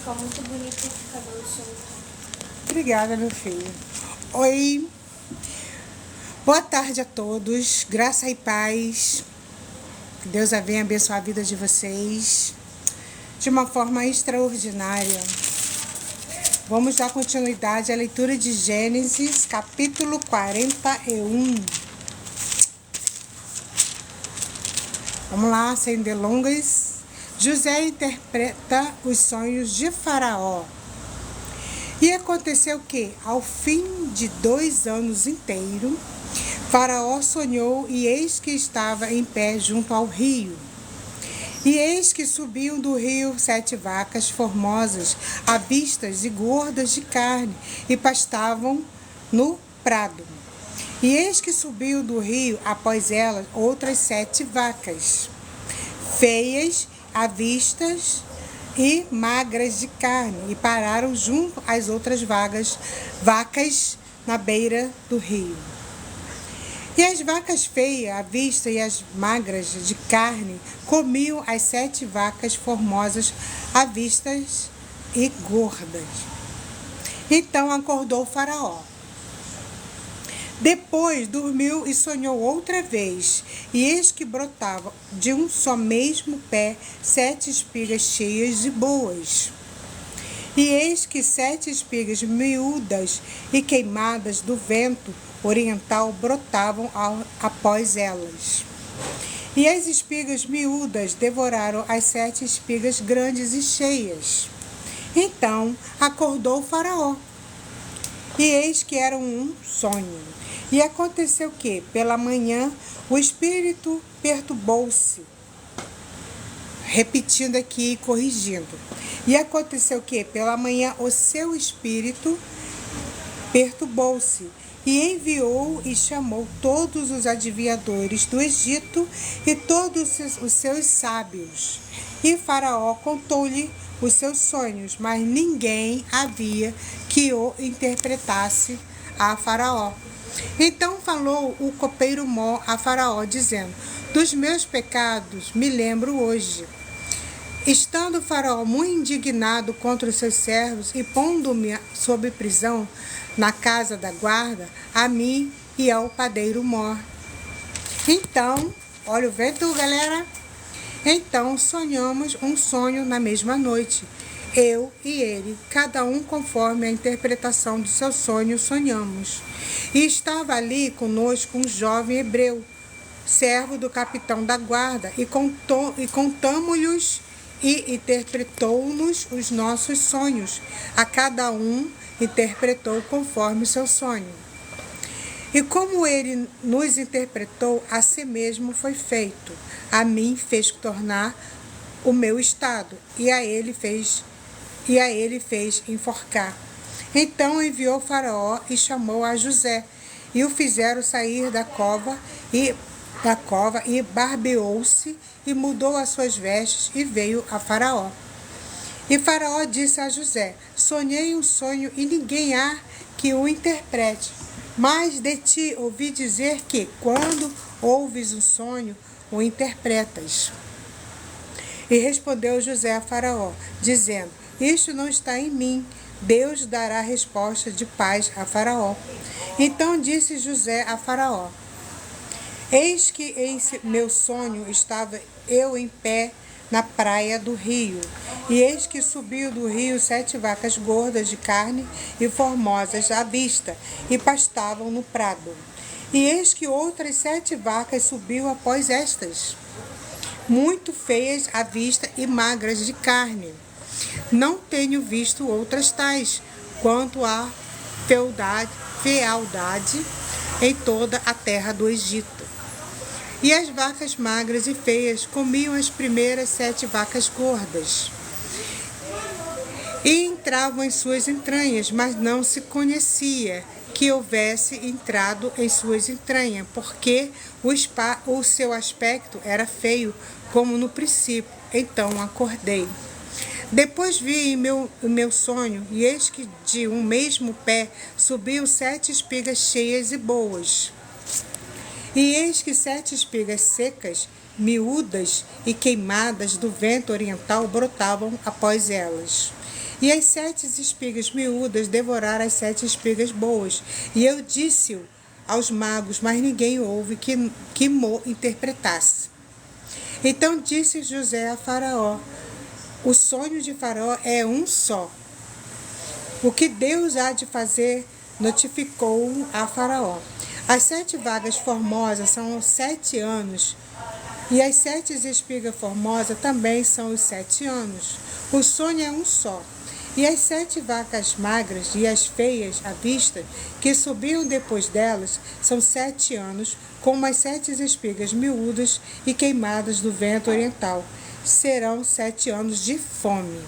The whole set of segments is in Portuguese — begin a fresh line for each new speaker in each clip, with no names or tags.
ficar muito bonito esse cabelo solto.
Obrigada, meu filho. Oi, boa tarde a todos. Graça e paz. Que Deus venha abençoar a vida de vocês de uma forma extraordinária. Vamos dar continuidade à leitura de Gênesis, capítulo 41. Vamos lá, sem delongas. José interpreta os sonhos de Faraó. E aconteceu que, ao fim de 2 anos inteiros, Faraó sonhou, e eis que estava em pé junto ao rio. E eis que subiam do rio 7 vacas formosas, avistas e gordas de carne, e pastavam no prado. E eis que subiu do rio, após elas, outras 7 vacas, feias, avistas e magras de carne, e pararam junto às outras vacas na beira do rio. E as vacas feias, à vista, e as magras de carne comiam as 7 vacas formosas, avistas e gordas. Então acordou o Faraó. Depois dormiu e sonhou outra vez, e eis que brotava de um só mesmo pé 7 espigas cheias e boas. E eis que 7 espigas miúdas e queimadas do vento oriental brotavam após elas. E as espigas miúdas devoraram as 7 espigas grandes e cheias. Então acordou o Faraó. E eis que era um sonho. E aconteceu que, pela manhã, o espírito perturbou-se. Repetindo aqui e corrigindo. E aconteceu que, pela manhã, o seu espírito perturbou-se. E enviou e chamou todos os adivinhadores do Egito e todos os seus sábios. E Faraó contou-lhe os seus sonhos, mas ninguém havia que o interpretasse a Faraó. Então falou o copeiro Mó a Faraó, dizendo: dos meus pecados me lembro hoje. Estando Faraó muito indignado contra os seus servos e pondo-me sob prisão na casa da guarda, a mim e ao padeiro Mó. Então, olha o vento, galera. Então sonhamos um sonho na mesma noite, eu e ele, cada um conforme a interpretação do seu sonho sonhamos. E estava ali conosco um jovem hebreu, servo do capitão da guarda, e contamo-lhes e interpretou-nos os nossos sonhos. A cada um interpretou conforme o seu sonho. E como ele nos interpretou, a si mesmo foi feito. A mim fez tornar o meu estado, e a ele fez enforcar. Então enviou Faraó e chamou a José, e o fizeram sair da cova e barbeou-se e mudou as suas vestes e veio a Faraó. E Faraó disse a José: sonhei um sonho e ninguém há que o interprete. Mas de ti ouvi dizer que, quando ouves um sonho, o interpretas. E respondeu José a Faraó, dizendo: isto não está em mim. Deus dará resposta de paz a Faraó. Então disse José a Faraó: eis que em meu sonho estava eu em pé na praia do rio, e eis que subiu do rio 7 vacas gordas de carne e formosas à vista, e pastavam no prado. E eis que outras 7 vacas subiu após estas, muito feias à vista e magras de carne. Não tenho visto outras tais, quanto à fealdade em toda a terra do Egito. E as vacas magras e feias comiam as primeiras 7 vacas gordas, e entravam em suas entranhas, mas não se conhecia que houvesse entrado em suas entranhas, porque o seu aspecto era feio, como no princípio. Então acordei. Depois vi em meu sonho, e eis que de um mesmo pé subiam 7 espigas cheias e boas. E eis que 7 espigas secas miúdas e queimadas do vento oriental brotavam após elas. E as 7 espigas miúdas devoraram as 7 espigas boas. E eu disse aos magos, mas ninguém houve que mo interpretasse. Então disse José a Faraó: o sonho de Faraó é um só. O que Deus há de fazer, notificou a Faraó. As 7 vagas formosas são os 7 anos, e as 7 espigas formosas também são os 7 anos. O sonho é um só. E as 7 vacas magras e as feias à vista, que subiam depois delas, são 7 anos, como as 7 espigas miúdas e queimadas do vento oriental. Serão 7 anos de fome.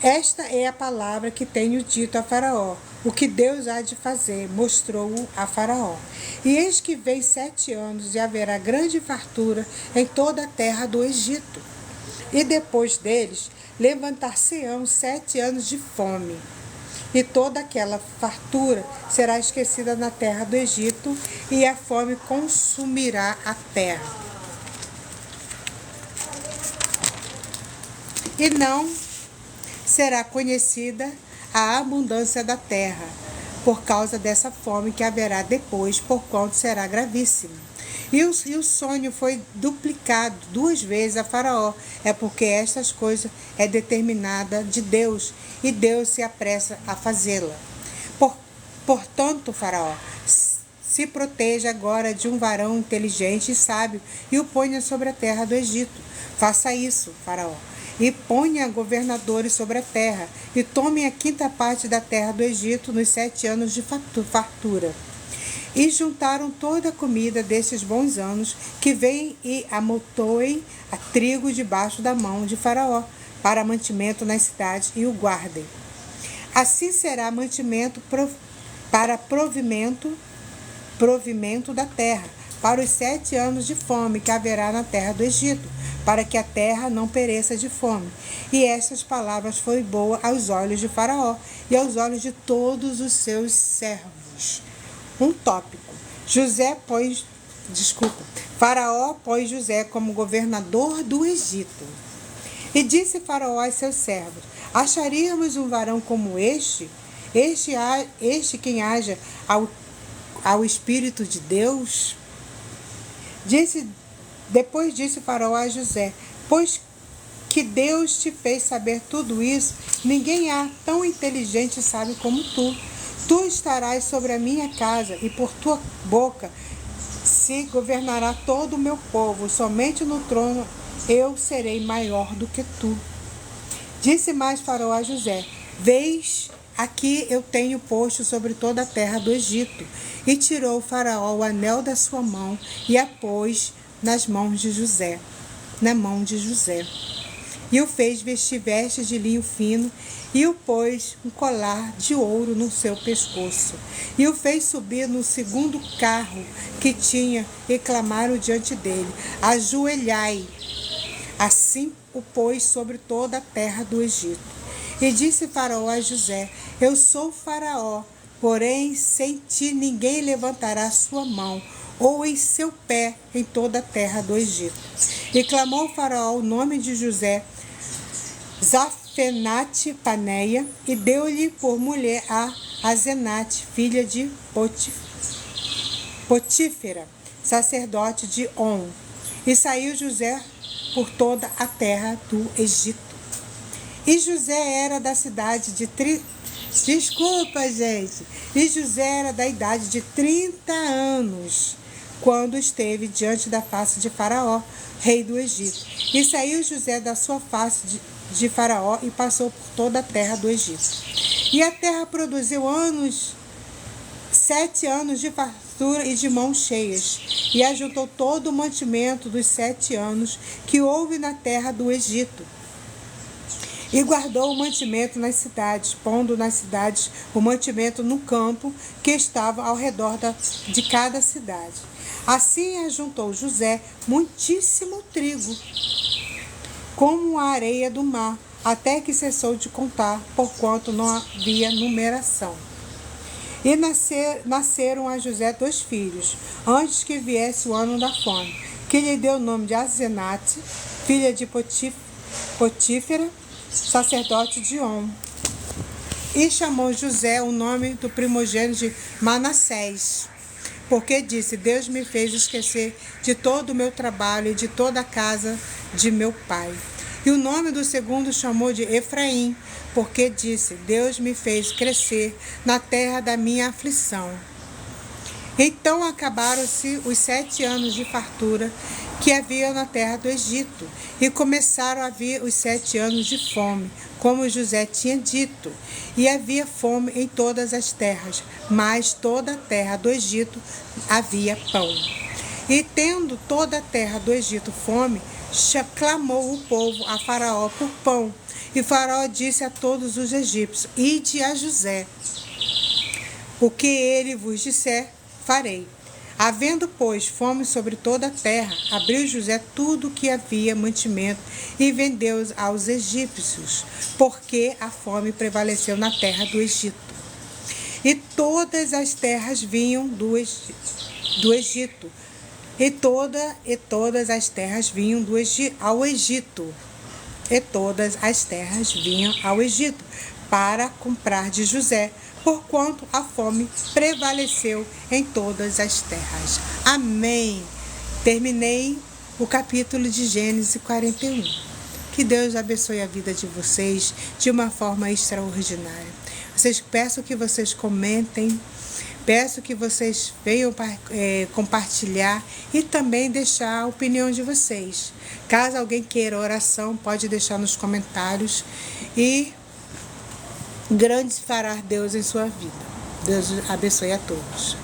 Esta é a palavra que tenho dito a Faraó. O que Deus há de fazer, mostrou-o a Faraó. E eis que vem 7 anos, e haverá grande fartura em toda a terra do Egito. E depois deles, levantar-se-ão 7 anos de fome. E toda aquela fartura será esquecida na terra do Egito, e a fome consumirá a terra. E não será conhecida a abundância da terra, por causa dessa fome que haverá depois, porquanto será gravíssima. E o sonho foi duplicado 2 vezes a Faraó. É porque estas coisas é determinada de Deus, e Deus se apressa a fazê-la. Portanto, Faraó, se proteja agora de um varão inteligente e sábio, e o ponha sobre a terra do Egito. Faça isso, Faraó, e ponha governadores sobre a terra, e tome a 5ª parte da terra do Egito nos 7 anos de fartura. E juntaram toda a comida desses bons anos, que vêm e amontoem a trigo debaixo da mão de Faraó, para mantimento nas cidades, e o guardem. Assim será mantimento para provimento da terra, para os 7 anos de fome que haverá na terra do Egito, para que a terra não pereça de fome. E estas palavras foram boas aos olhos de Faraó e aos olhos de todos os seus servos. Um tópico. Faraó pôs José como governador do Egito. E disse Faraó aos seus servos: acharíamos um varão como este quem haja ao Espírito de Deus? Depois disse Faraó a José: pois que Deus te fez saber tudo isso, ninguém há tão inteligente e sábio como tu. Tu estarás sobre a minha casa, e por tua boca se governará todo o meu povo. Somente no trono eu serei maior do que tu. Disse mais Faraó a José: vês, aqui eu tenho posto sobre toda a terra do Egito. E tirou Faraó o anel da sua mão e a pôs na mão de José. E o fez vestir vestes de linho fino, e o pôs um colar de ouro no seu pescoço. E o fez subir no 2º carro que tinha, e clamaram diante dele: ajoelhai. Assim o pôs sobre toda a terra do Egito. E disse Faraó a José: eu sou Faraó, porém sem ti ninguém levantará sua mão ou em seu pé em toda a terra do Egito. E clamou Faraó o nome de José, Zafenate Paneia, e deu-lhe por mulher a Azenate, filha de Potífera, sacerdote de On. E saiu José por toda a terra do Egito. E José era da cidade de E José era da idade de 30 anos, quando esteve diante da face de Faraó, rei do Egito. E saiu José da sua face de Faraó e passou por toda a terra do Egito. E a terra produziu 7 anos de fartura e de mãos cheias, e ajuntou todo o mantimento dos 7 anos que houve na terra do Egito. E guardou o mantimento nas cidades, pondo nas cidades o mantimento no campo que estava ao redor de cada cidade. Assim ajuntou José muitíssimo trigo, como a areia do mar, até que cessou de contar, porquanto não havia numeração. E nasceram a José 2 filhos, antes que viesse o ano da fome. que lhe deu o nome de Asenate, filha de Potífera, sacerdote de On. E chamou José o nome do primogênito de Manassés, porque disse: Deus me fez esquecer de todo o meu trabalho e de toda a casa de meu pai. E o nome do segundo chamou de Efraim, porque disse: Deus me fez crescer na terra da minha aflição. Então acabaram-se os 7 anos de fartura que havia na terra do Egito, e começaram a vir os 7 anos de fome, como José tinha dito. E havia fome em todas as terras, mas toda a terra do Egito havia pão. E tendo toda a terra do Egito fome, clamou o povo a Faraó por pão. E Faraó disse a todos os egípcios: Ide a José, o que ele vos disser, farei. Havendo, pois, fome sobre toda a terra, abriu José tudo o que havia mantimento e vendeu-os aos egípcios, porque a fome prevaleceu na terra do Egito. E todas as terras vinham do Egito, e todas as terras vinham ao Egito, e todas as terras vinham ao Egito, para comprar de José, porquanto a fome prevaleceu em todas as terras. Amém. Terminei o capítulo de Gênesis 41. Que Deus abençoe a vida de vocês de uma forma extraordinária. Peço que vocês comentem, peço que vocês venham compartilhar e também deixar a opinião de vocês. Caso alguém queira oração, pode deixar nos comentários. E grande fará Deus em sua vida. Deus abençoe a todos.